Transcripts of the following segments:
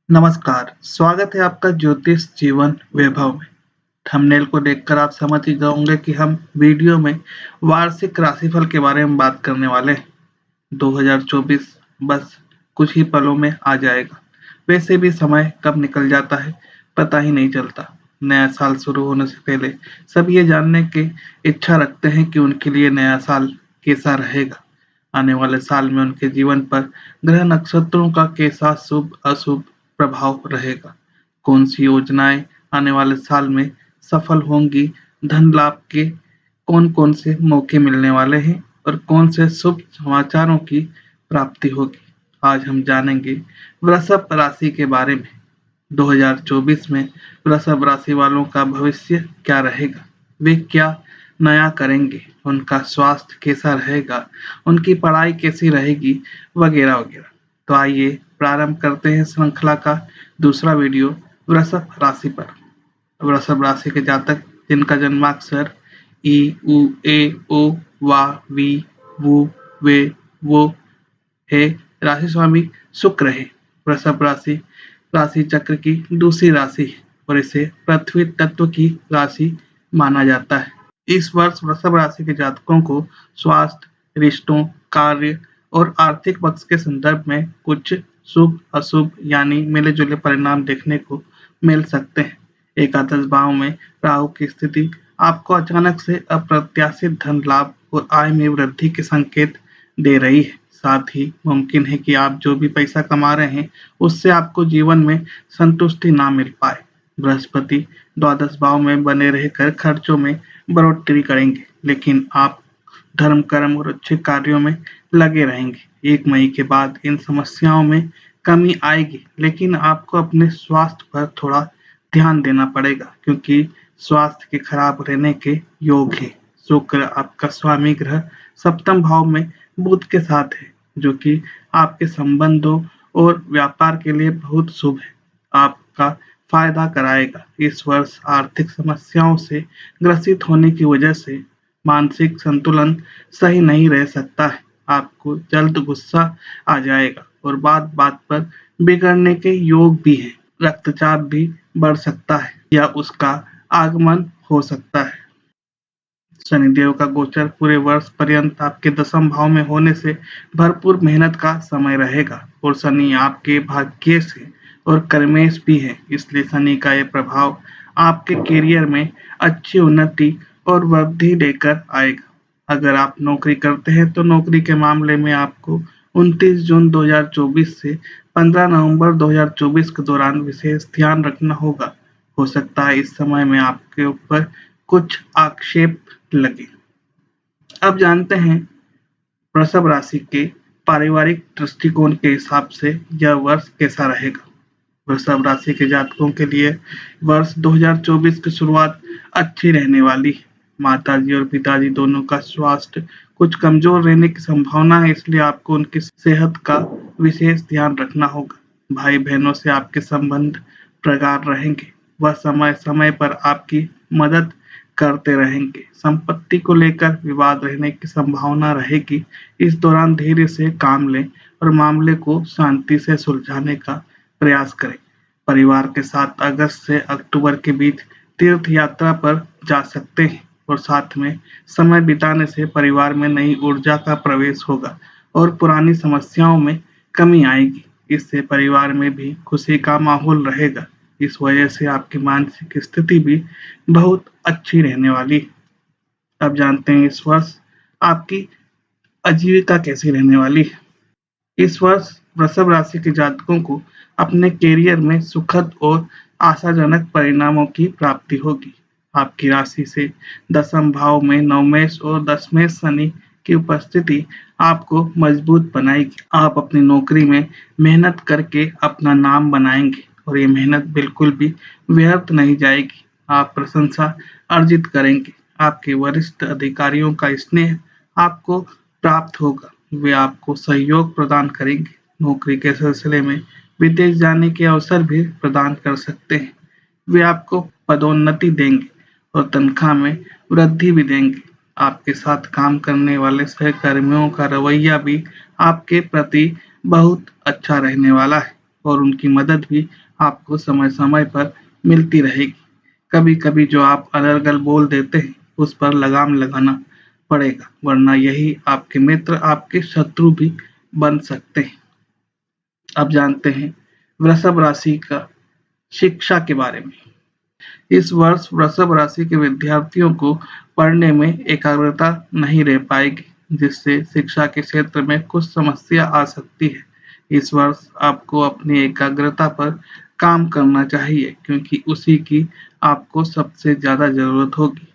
नमस्कार, स्वागत है आपका ज्योतिष जीवन वैभव में। थंबनेल को देखकर आप समझ ही जाओगे कि हम वीडियो में वार्षिक राशिफल के बारे में बात करने वाले हैं। 2024 बस कुछ ही पलों में आ जाएगा। वैसे भी समय कब निकल जाता है पता ही नहीं चलता। नया साल शुरू होने से पहले सब ये जानने की इच्छा रखते हैं कि उनके लिए नया साल कैसा रहेगा। आने वाले साल में उनके जीवन पर ग्रह नक्षत्रों का कैसा शुभ अशुभ प्रभाव रहेगा। कौन सी योजनाएं आने वाले साल में सफल होंगी, धन लाभ के कौन कौन से मौके मिलने वाले हैं और कौन से शुभ समाचारों की प्राप्ति होगी। आज हम जानेंगे वृषभ राशि के बारे में। 2024 में वृषभ राशि वालों का भविष्य क्या रहेगा, वे क्या नया करेंगे, उनका स्वास्थ्य कैसा रहेगा, उनकी पढ़ाई कैसी रहेगी, वगैरह वगैरह। तो आइए प्रारंभ करते हैं श्रृंखला का दूसरा वीडियो वृषभ राशि पर। वृषभ राशि के जातक जिनका जन्माक्षर ई उ ए ओ वा वी वु वे वो है, राशि स्वामी शुक्र है। वृषभ राशि राशि चक्र की दूसरी राशि है और इसे पृथ्वी तत्व की राशि माना जाता है। इस वर्ष वृषभ राशि के जातकों को स्वास्थ्य, रिश्तों, कार्य और आर्थिक पक्ष के संदर्भ में कुछ शुभ अशुभ यानी मिले जुले परिणाम देखने को मिल सकते हैं। एकादश भाव में राहु की स्थिति आपको अचानक से अप्रत्याशित धन लाभ और आय में वृद्धि के संकेत दे रही है। साथ ही मुमकिन है कि आप जो भी पैसा कमा रहे हैं उससे आपको जीवन में संतुष्टि ना मिल पाए। बृहस्पति द्वादश भाव में बने रहकर खर्चों में बढ़ोतरी करेंगे, लेकिन आप धर्म कर्म और अच्छे कार्यों में लगे रहेंगे। 1 मई के बाद इन समस्याओं में कमी आएगी, लेकिन आपको अपने स्वास्थ्य पर थोड़ा ध्यान देना पड़ेगा क्योंकि स्वास्थ्य के खराब रहने के योग है। शुक्र आपका स्वामी ग्रह सप्तम भाव में बुध के साथ है, जो कि आपके संबंधों और व्यापार के लिए बहुत शुभ है। आपका फायदा कराएगा। इस वर्ष आर्थिक समस्याओं से ग्रसित होने की वजह से मानसिक संतुलन सही नहीं रह सकता है। आपको जल्द गुस्सा आ जाएगा और बात बात पर बिगड़ने के योग भी हैं। रक्तचाप भी बढ़ सकता है या उसका आगमन हो सकता है। शनिदेव का गोचर पूरे वर्ष पर्यंत आपके दसम भाव में होने से भरपूर मेहनत का समय रहेगा और शनि आपके भाग्येश है और कर्मेश भी है, इसलिए शनि का यह प्रभाव आपके करियर में अच्छी उन्नति और वृद्धि लेकर आएगा। अगर आप नौकरी करते हैं तो नौकरी के मामले में आपको 29 जून 2024 से 15 नवंबर 2024 के दौरान विशेष ध्यान रखना होगा। हो सकता है इस समय में आपके ऊपर कुछ आक्षेप लगे। अब जानते हैं वृषभ राशि के पारिवारिक दृष्टिकोण के हिसाब से यह वर्ष कैसा रहेगा। वृषभ राशि के जातकों के लिए वर्ष 2024 की शुरुआत अच्छी रहने वाली है। माताजी और पिताजी दोनों का स्वास्थ्य कुछ कमजोर रहने की संभावना है, इसलिए आपको उनकी सेहत का विशेष ध्यान रखना होगा। भाई बहनों से आपके संबंध प्रगाढ़ रहेंगे। वह समय समय पर आपकी मदद करते रहेंगे। संपत्ति को लेकर विवाद रहने की संभावना रहेगी। इस दौरान धैर्य से काम लें और मामले को शांति से सुलझाने का प्रयास करें। परिवार के साथ अगस्त से अक्टूबर के बीच तीर्थ यात्रा पर जा सकते हैं और साथ में समय बिताने से परिवार में नई ऊर्जा का प्रवेश होगा और पुरानी समस्याओं में कमी आएगी। इससे परिवार में भी खुशी का माहौल रहेगा। इस वजह से आपकी मानसिक स्थिति भी बहुत अच्छी रहने वाली है। अब जानते हैं इस वर्ष आपकी आजीविका कैसी रहने वाली है। इस वर्ष वृषभ राशि के जातकों को अपने करियर में सुखद और आशाजनक परिणामों की प्राप्ति होगी। आपकी राशि से दसम भाव में नवमेश और दशमेश शनि की उपस्थिति आपको मजबूत बनाएगी। आप अपनी नौकरी में मेहनत करके अपना नाम बनाएंगे और ये मेहनत बिल्कुल भी व्यर्थ नहीं जाएगी। आप प्रशंसा अर्जित करेंगे। आपके वरिष्ठ अधिकारियों का स्नेह आपको प्राप्त होगा। वे आपको सहयोग प्रदान करेंगे। नौकरी के सिलसिले में विदेश जाने के अवसर भी प्रदान कर सकते हैं। वे आपको पदोन्नति देंगे और तनख्वाह में वृद्धि भी देंगे। आपके साथ काम करने वाले सहकर्मियों का रवैया भी आपके प्रति बहुत अच्छा रहने वाला है और उनकी मदद भी आपको समय समय पर मिलती रहेगी। कभी कभी जो आप अनर्गल बोल देते हैं उस पर लगाम लगाना पड़ेगा, वरना यही आपके मित्र आपके शत्रु भी बन सकते हैं। अब जानते हैं वृषभ राशि का शिक्षा के बारे में। इस वर्ष वृषभ राशि के विद्यार्थियों को पढ़ने में एकाग्रता नहीं रह पाएगी, जिससे शिक्षा के क्षेत्र में कुछ समस्या आ सकती है। इस वर्ष आपको अपनी एकाग्रता पर काम करना चाहिए, क्योंकि उसी की आपको सबसे ज्यादा जरूरत होगी।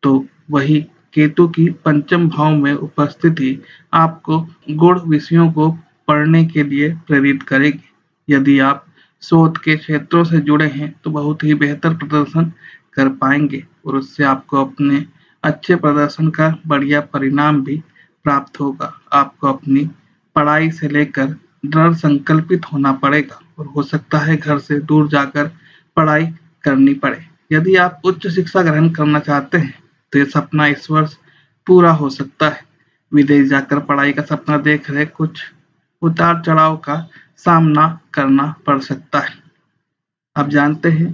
तो वही केतु की पंचम भाव में उपस्थिति आपको गूढ़ विषयों को पढ़ने के लिए प्रेरित करेगी। यदि आप शोध के क्षेत्रों से जुड़े हैं तो बहुत ही बेहतर प्रदर्शन कर पाएंगे और उससे आपको अपने अच्छे प्रदर्शन का बढ़िया परिणाम भी प्राप्त होगा। आपको अपनी पढ़ाई से लेकर दृढ़ संकल्पित होना पड़ेगा और हो सकता है घर से दूर जाकर पढ़ाई करनी पड़े। यदि आप उच्च शिक्षा ग्रहण करना चाहते हैं तो ये सपना इस वर्ष पूरा हो सकता है। विदेश जाकर पढ़ाई का सपना देख रहे कुछ उतार चढ़ाव का सामना करना पड़ सकता है। अब जानते हैं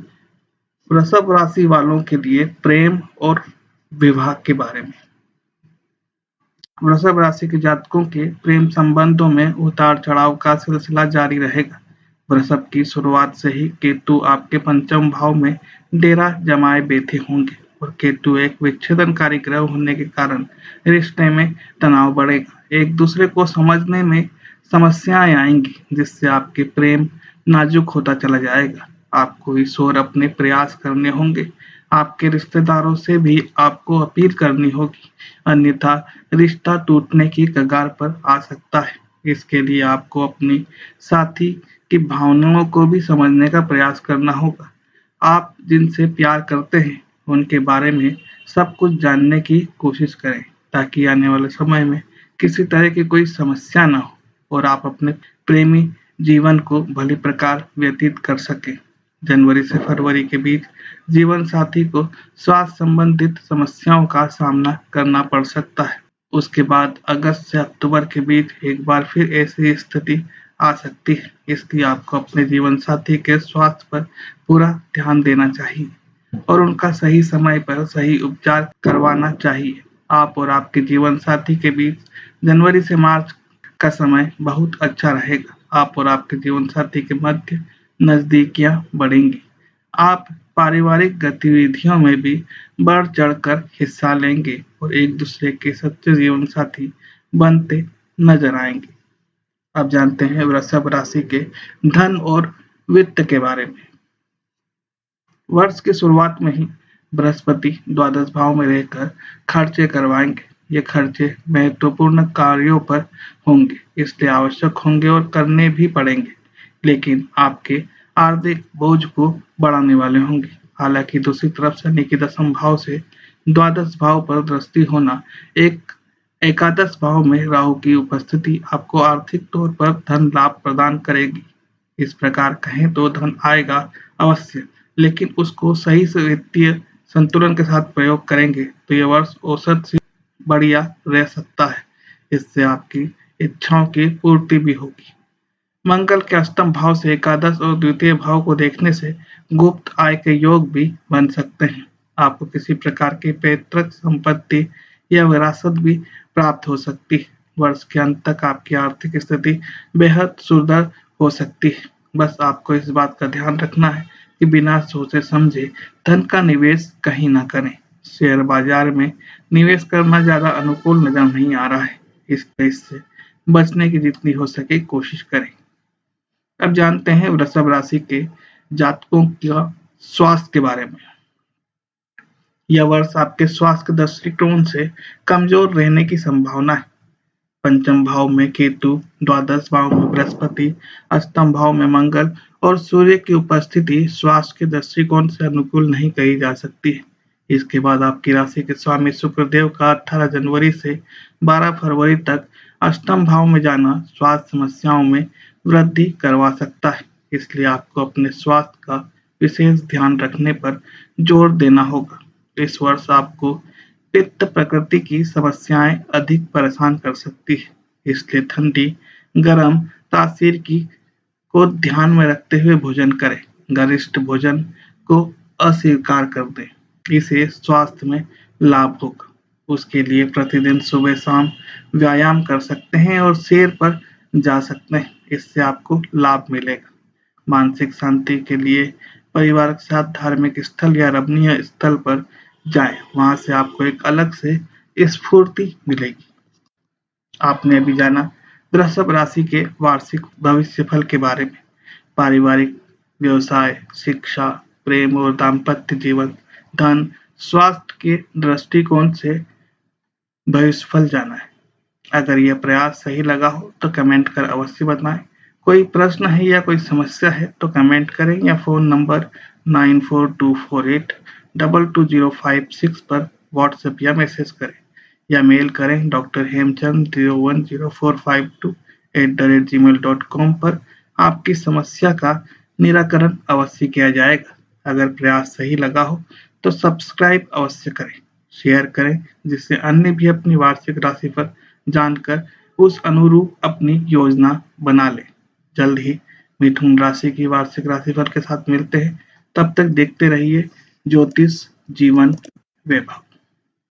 वृषभ राशि वालों के लिए प्रेम और विवाह के बारे में। वृषभ राशि के जातकों के प्रेम संबंधों में उतार चढ़ाव का सिलसिला जारी रहेगा। वृषभ की शुरुआत से ही केतु आपके पंचम भाव में डेरा जमाए बैठे होंगे और केतु एक विच्छेदनकारी ग्रह होने के कारण रिश्ते में तनाव बढ़ेगा। एक दूसरे को समझने में समस्याएं आएंगी, जिससे आपके प्रेम नाजुक होता चला जाएगा। आपको इस ओर अपने प्रयास करने होंगे। आपके रिश्तेदारों से भी आपको अपील करनी होगी, अन्यथा रिश्ता टूटने की कगार पर आ सकता है। इसके लिए आपको अपनी साथी की भावनाओं को भी समझने का प्रयास करना होगा। आप जिनसे प्यार करते हैं उनके बारे में सब कुछ जानने की कोशिश करें, ताकि आने वाले समय में किसी तरह की कोई समस्या न हो और आप अपने प्रेमी जीवन को भली प्रकार व्यतीत कर सकें। जनवरी से फरवरी के बीच जीवन साथी को स्वास्थ्य संबंधित समस्याओं का सामना करना पड़ सकता है। उसके बाद अगस्त से अक्टूबर के बीच एक बार फिर ऐसी स्थिति आ सकती है, इसलिए आपको अपने जीवन साथी के स्वास्थ्य पर पूरा ध्यान देना चाहिए और उनका सही समय पर सही उपचार करवाना चाहिए। आप और आपके जीवन साथी के बीच जनवरी से मार्च का समय बहुत अच्छा रहेगा। आप और आपके जीवन साथी के मध्य नजदीकियां बढ़ेंगी। आप पारिवारिक गतिविधियों में भी बढ़ चढ़कर हिस्सा लेंगे और एक दूसरे के सच्चे जीवन साथी बनते नजर आएंगे। अब जानते हैं वृषभ राशि के धन और वित्त के बारे में। वर्ष की शुरुआत में ही बृहस्पति द्वादश भाव में रहकर खर्चे करवाएंगे। ये खर्चे महत्वपूर्ण कार्यों पर होंगे, इसलिए आवश्यक होंगे और करने भी पड़ेंगे, लेकिन आपके आर्थिक बोझ को बढ़ाने वाले होंगे। हालांकि दूसरी तरफ शनि के दसम भाव से द्वादश भाव पर दृष्टि होना एक एकादश भाव में राहु की उपस्थिति आपको आर्थिक तौर पर धन लाभ प्रदान करेगी। इस प्रकार कहें तो धन आएगा अवश्य, लेकिन उसको सही से वित्तीय संतुलन के साथ प्रयोग करेंगे तो यह वर्ष औसत से बढ़िया रह सकता है। इससे आपकी इच्छाओं की पूर्ति भी होगी। मंगल के अष्टम भाव से एकादश और द्वितीय भाव को देखने से गुप्त आय के योग भी बन सकते हैं। आपको किसी प्रकार की पैतृक संपत्ति या विरासत भी प्राप्त हो सकती है। वर्ष के अंत तक आपकी आर्थिक स्थिति बेहद सुदृढ़ हो सकती है। बस आपको इस बात का ध्यान रखना है कि बिना सोचे समझे धन का निवेश कहीं ना करें। शेयर बाजार में निवेश करना ज्यादा अनुकूल नजर नहीं आ रहा है, इससे बचने की जितनी हो सके कोशिश करें। अब जानते हैं वृषभ राशि के जातकों का स्वास्थ्य के बारे में। यह वर्ष आपके स्वास्थ्य के दृष्टिकोण से कमजोर रहने की संभावना है। पंचम भाव में केतु, द्वादश भाव में बृहस्पति, अष्टम भाव में मंगल और सूर्य की उपस्थिति स्वास्थ्य के दृष्टिकोण से अनुकूल नहीं कही जा सकती है। इसके बाद आपकी राशि के स्वामी शुक्रदेव का 18 जनवरी से 12 फरवरी तक अष्टम भाव में जाना स्वास्थ्य समस्याओं में वृद्धि करवा सकता है, इसलिए आपको अपने स्वास्थ्य का विशेष ध्यान रखने पर जोर देना होगा। इस वर्ष आपको पित्त प्रकृति की समस्याएं अधिक परेशान कर सकती है, इसलिए ठंडी गर्म तासीर की को ध्यान में रखते हुए भोजन करें। गरिष्ठ भोजन को अस्वीकार कर दें, इससे स्वास्थ्य में लाभ होगा। उसके लिए प्रतिदिन सुबह शाम व्यायाम कर सकते हैं और सैर पर जा सकते हैं, इससे आपको लाभ मिलेगा। मानसिक शांति के लिए परिवार के साथ धार्मिक स्थल या रमणीय स्थल पर जाएं, वहां से आपको एक अलग से स्फूर्ति मिलेगी। आपने अभी जाना वृषभ राशि के वार्षिक भविष्य फल के बारे में। पारिवारिक, व्यवसाय, शिक्षा, प्रेम और दाम्पत्य जीवन, धन, स्वास्थ्य के दृष्टिकोण से भविष्यफल जाना है। अगर यह प्रयास सही लगा हो तो कमेंट कर अवश्य बताएं। कोई प्रश्न है या कोई समस्या है तो कमेंट करें या फ़ोन नंबर 9424822056 पर व्हाट्सएप या मैसेज करें या मेल करें drhemchand0104552@gmail.com पर। आपकी समस्या का निराकरण अवश्य किया जाएगा। अगर प्रयास सही लगा हो तो सब्सक्राइब अवश्य करें, शेयर करें, जिससे अन्य भी अपनी वार्षिक राशिफल जानकर उस अनुरूप अपनी योजना बना लें। जल्द ही मिथुन राशि की वार्षिक राशिफल के साथ मिलते हैं। तब तक देखते रहिए ज्योतिष जीवन वैभव।